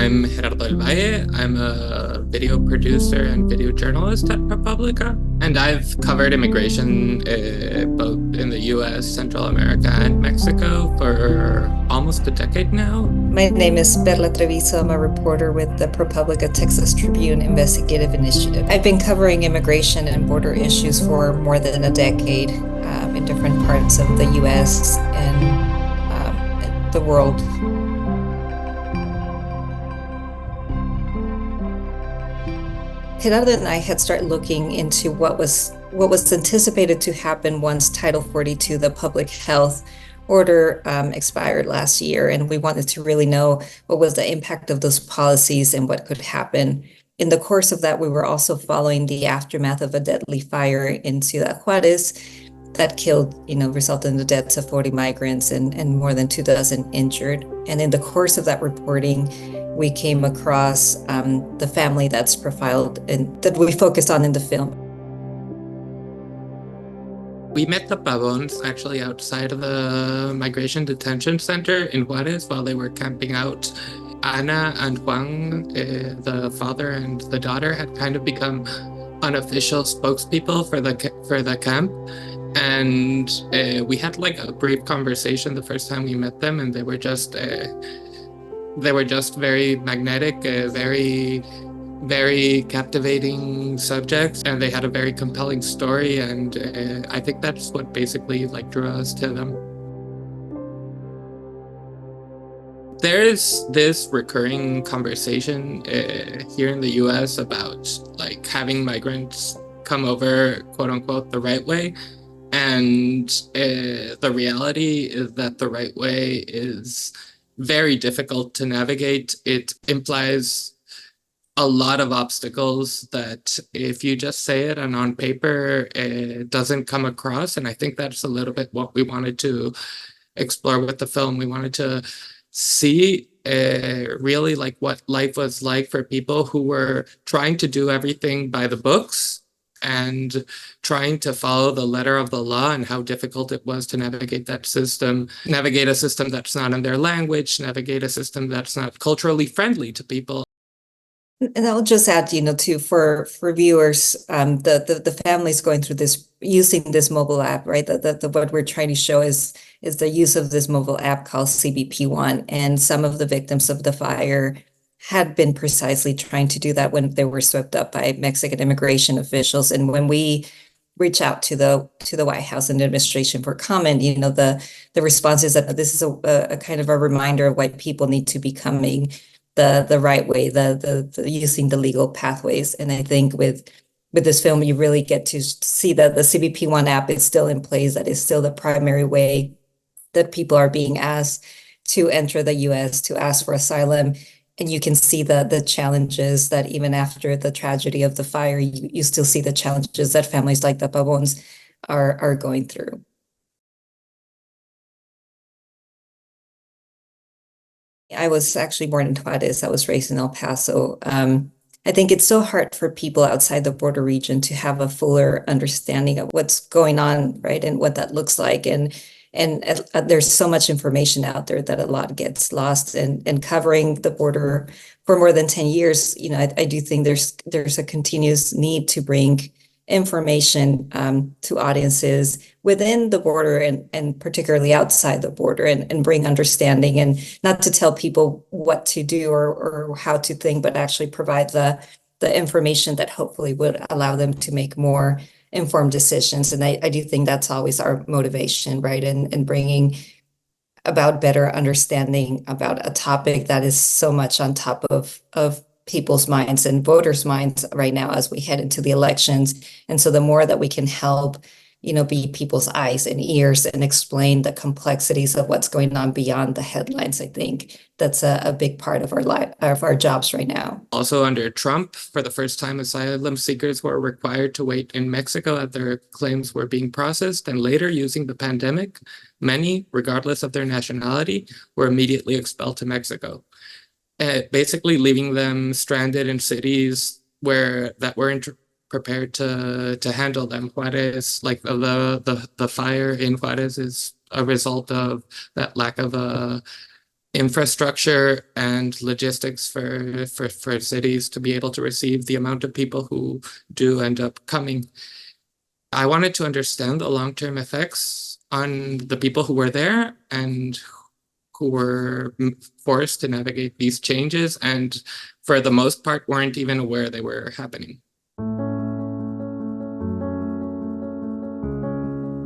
I'm Gerardo del Valle. I'm a video producer and video journalist at ProPublica, and I've covered immigration both in the US, Central America, and Mexico for almost a decade now. My name is Perla Trevizo. I'm a reporter with the ProPublica Texas Tribune Investigative Initiative. I've been covering immigration and border issues for more than a decade in different parts of the US and the world. Gerardo and I had started looking into what was anticipated to happen once Title 42, the public health order, expired last year, and we wanted to really know what was the impact of those policies and what could happen. In the course of that, we were also following the aftermath of a deadly fire in Ciudad Juarez that killed, resulted in the deaths of 40 migrants and more than 24 injured. And in the course of that reporting, we came across the family that's profiled and that we focused on in the film. We met the Pavons actually outside of the migration detention center in Juarez while they were camping out. Ana and Juan, the father and the daughter, had kind of become unofficial spokespeople for the camp. And we had like a brief conversation the first time we met them, and they were just very magnetic, very captivating subjects, and they had a very compelling story, and I think that's what basically like drew us to them. There's this recurring conversation here in the US about like having migrants come over, quote unquote, the right way. And the reality is that the right way is very difficult to navigate. It implies a lot of obstacles that if you just say it and on paper, it doesn't come across. And I think that's a little bit what we wanted to explore with the film. We wanted to see really like what life was like for people who were trying to do everything by the books and trying to follow the letter of the law, and how difficult it was to navigate that system, navigate a system that's not in their language, navigate a system that's not culturally friendly to people. And I'll just add, too, for viewers, the families going through this, using this mobile app, right? What we're trying to show is the use of this mobile app called CBP1, and some of the victims of the fire had been precisely trying to do that when they were swept up by Mexican immigration officials. And when we reach out to the White House and the administration for comment, the response is that this is a kind of a reminder of why people need to be coming the right way, the using the legal pathways. And I think with this film, you really get to see that the CBP1 app is still in place, that is still the primary way that people are being asked to enter the US, to ask for asylum. And you can see the challenges that even after the tragedy of the fire, you still see the challenges that families like the Pavons are going through. I was actually born in Juarez. I was raised in El Paso. I think it's so hard for people outside the border region to have a fuller understanding of what's going on, right, and what that looks like. And there's so much information out there that a lot gets lost. And covering the border for more than 10 years, I do think there's a continuous need to bring information to audiences within the border and particularly outside the border, and bring understanding, and not to tell people what to do or how to think, but actually provide the information that hopefully would allow them to make more informed decisions. And I do think that's always our motivation, right? And bringing about better understanding about a topic that is so much on top of people's minds and voters' minds right now as we head into the elections. And so the more that we can help, be people's eyes and ears and explain the complexities of what's going on beyond the headlines, I think that's a big part of our jobs right now. Also under Trump, for the first time, asylum seekers were required to wait in Mexico as their claims were being processed, and later, using the pandemic, many, regardless of their nationality, were immediately expelled to Mexico. Basically leaving them stranded in cities that weren't prepared to handle them. Juarez, like the fire in Juarez, is a result of that lack of infrastructure and logistics for cities to be able to receive the amount of people who do end up coming. I wanted to understand the long-term effects on the people who were there and who were forced to navigate these changes and for the most part weren't even aware they were happening.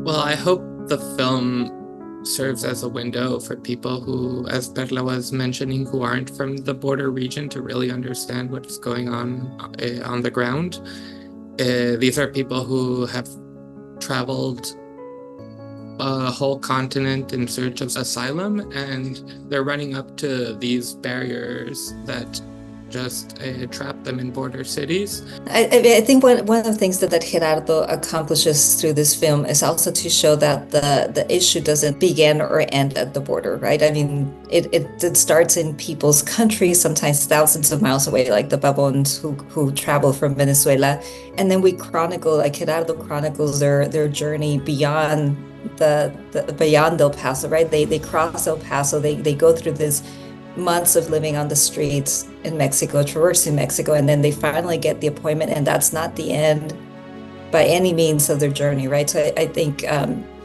Well, I hope the film serves as a window for people who, as Perla was mentioning, who aren't from the border region to really understand what's going on the ground. These are people who have traveled a whole continent in search of asylum, and they're running up to these barriers that just trap them in border cities. I think one of the things that Gerardo accomplishes through this film is also to show that the issue doesn't begin or end at the border, right? I mean, it starts in people's countries, sometimes thousands of miles away, like the Babons who travel from Venezuela. And then we chronicle, like Gerardo chronicles their journey beyond beyond El Paso, right? They cross El Paso, they go through this months of living on the streets in Mexico, traversing Mexico, and then they finally get the appointment, and that's not the end by any means of their journey, right? So I think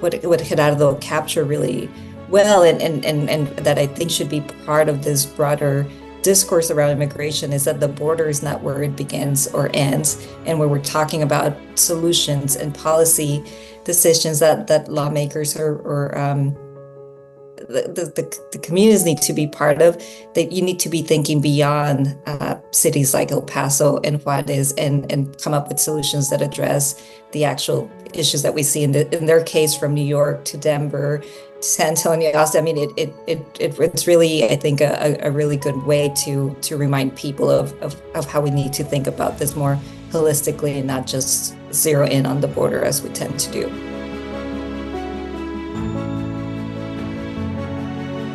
what Gerardo captured really well, and that I think should be part of this broader discourse around immigration, is that the border is not where it begins or ends, and where we're talking about solutions and policy decisions that lawmakers or the communities need to be part of, that you need to be thinking beyond cities like El Paso and Juarez and come up with solutions that address the actual issues that we see in their case, from New York to Denver to San Antonio. I mean, it's really, I think, a really good way to remind people of how we need to think about this more holistically and not just zero in on the border as we tend to do.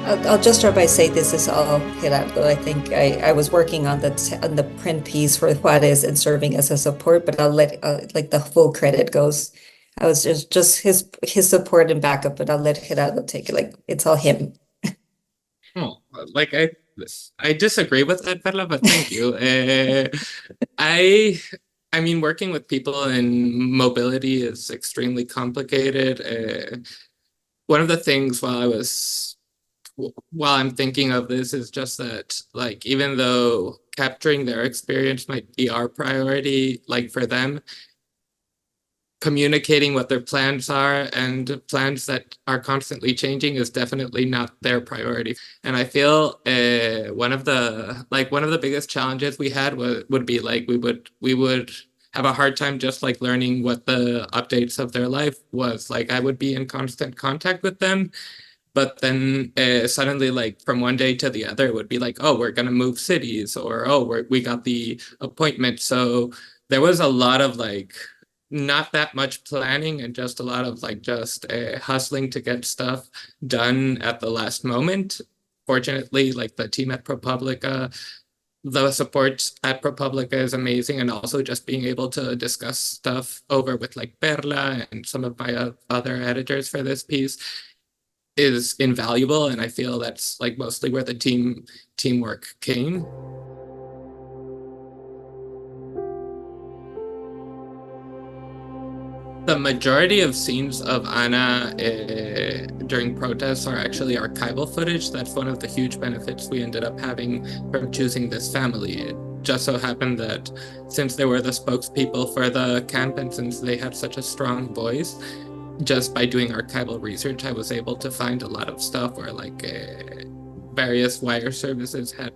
I'll just start by saying this is all Gerardo. I think I was working on the print piece for Juarez and serving as a support, but I'll let like the full credit goes. I was just his support and backup, but I'll let Gerardo take it. Like, it's all him. Oh, like I disagree with that, Perla, but thank you. I mean, working with people in mobility is extremely complicated. One of the things while I'm thinking of this is just that, like, even though capturing their experience might be our priority, like for them, communicating what their plans are and plans that are constantly changing is definitely not their priority. And I feel one of the biggest challenges we had would be like we would have a hard time just like learning what the updates of their life was. Like, I would be in constant contact with them, but then suddenly, like from one day to the other, it would be like, oh, we're gonna move cities, or oh, we got the appointment. So there was a lot of like not that much planning and just a lot of like just hustling to get stuff done at the last moment. Fortunately, like the team at ProPublica, the support at ProPublica is amazing, and also just being able to discuss stuff over with like Perla and some of my other editors for this piece is invaluable, and I feel that's like mostly where the teamwork came. The majority of scenes of Ana during protests are actually archival footage. That's one of the huge benefits we ended up having from choosing this family. It just so happened that since they were the spokespeople for the camp, and since they had such a strong voice, just by doing archival research, I was able to find a lot of stuff where like various wire services had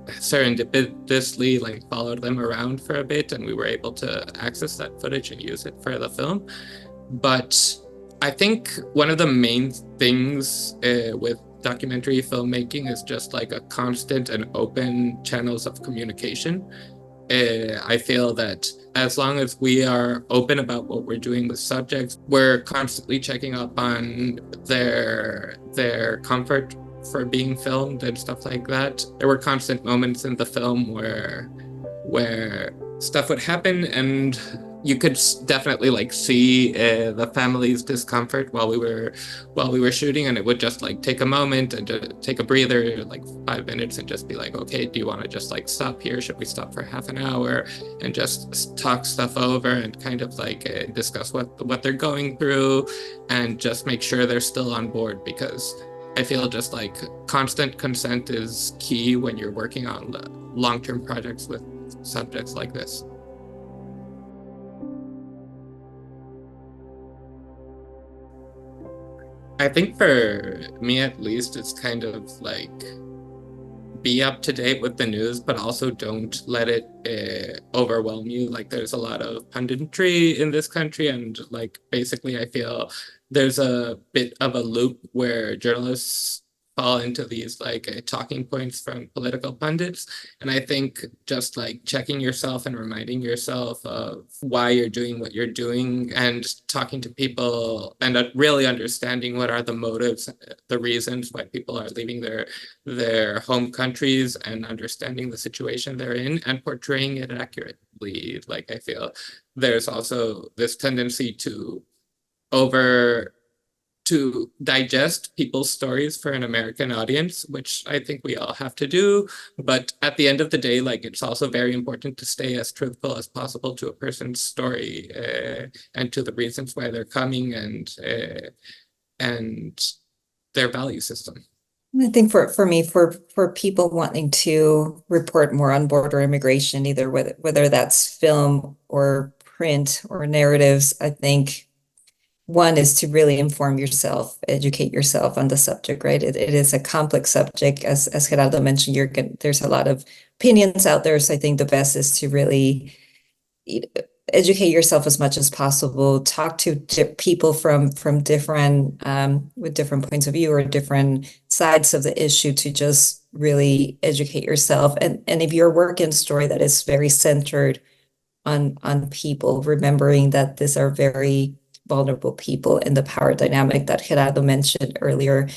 serendipitously like followed them around for a bit, and we were able to access that footage and use it for the film. But I think one of the main things with documentary filmmaking is just like a constant and open channels of communication. I feel that as long as we are open about what we're doing with subjects, we're constantly checking up on their comfort for being filmed and stuff like that. There were constant moments in the film where stuff would happen and you could definitely like see the family's discomfort while we were shooting, and it would just like take a moment and just take a breather, like 5 minutes, and just be like, okay, do you want to just like stop here? Should we stop for half an hour and just talk stuff over and kind of like discuss what they're going through and just make sure they're still on board? Because I feel just like constant consent is key when you're working on long-term projects with subjects like this. I think for me at least, it's kind of like be up to date with the news, but also don't let it overwhelm you. Like there's a lot of punditry in this country, and like basically I feel there's a bit of a loop where journalists fall into these like talking points from political pundits. And I think just like checking yourself and reminding yourself of why you're doing what you're doing and talking to people and really understanding what are the motives, the reasons why people are leaving their home countries, and understanding the situation they're in and portraying it accurately. Like I feel there's also this tendency over to digest people's stories for an American audience, which I think we all have to do. But at the end of the day, like it's also very important to stay as truthful as possible to a person's story and to the reasons why they're coming and their value system. I think for me, for people wanting to report more on border immigration, either whether that's film or print or narratives, I think one is to really inform yourself, educate yourself on the subject, right? It is a complex subject. As Gerardo mentioned, there's a lot of opinions out there. So I think the best is to really educate yourself as much as possible. Talk to people from different with different points of view or different sides of the issue to just really educate yourself. And if you're working a story that is very centered on people, remembering that these are very vulnerable people in the power dynamic that Gerardo mentioned earlier,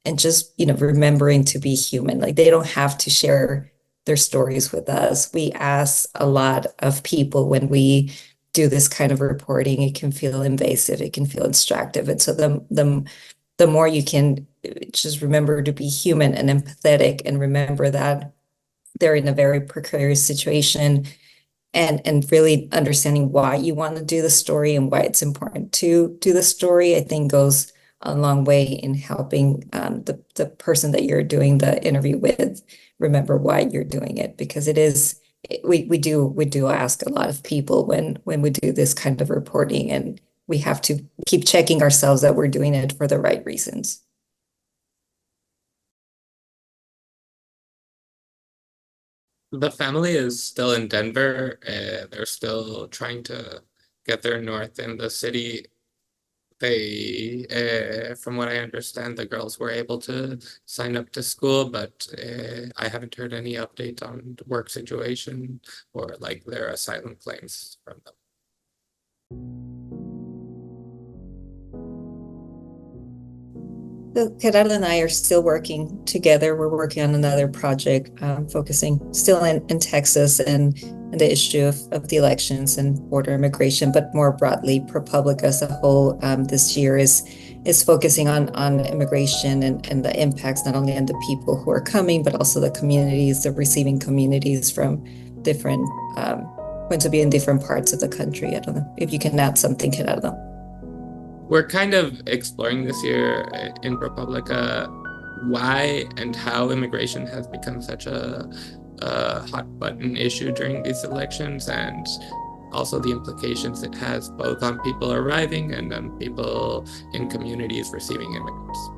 and just remembering to be human. Like they don't have to share their stories with us. We ask a lot of people when we do this kind of reporting. It can feel invasive, it can feel extractive, and so the more you can just remember to be human and empathetic, and remember that they're in a very precarious situation, and really understanding why you want to do the story and why it's important to do the story, I think goes a long way in helping the person that you're doing the interview with remember why you're doing it. Because we do ask a lot of people when we do this kind of reporting, and we have to keep checking ourselves that we're doing it for the right reasons. The family is still in Denver. They're still trying to get there north in the city. They, from what I understand, the girls were able to sign up to school, but I haven't heard any update on the work situation or like their asylum claims from them. So Gerardo and I are still working together. We're working on another project, focusing still in Texas and the issue of the elections and border immigration, but more broadly, ProPublica as a whole this year is focusing on immigration and the impacts not only on the people who are coming, but also the communities, the receiving communities from different points of view in different parts of the country. I don't know if you can add something, Gerardo. We're kind of exploring this year in ProPublica why and how immigration has become such a hot button issue during these elections, and also the implications it has both on people arriving and on people in communities receiving immigrants.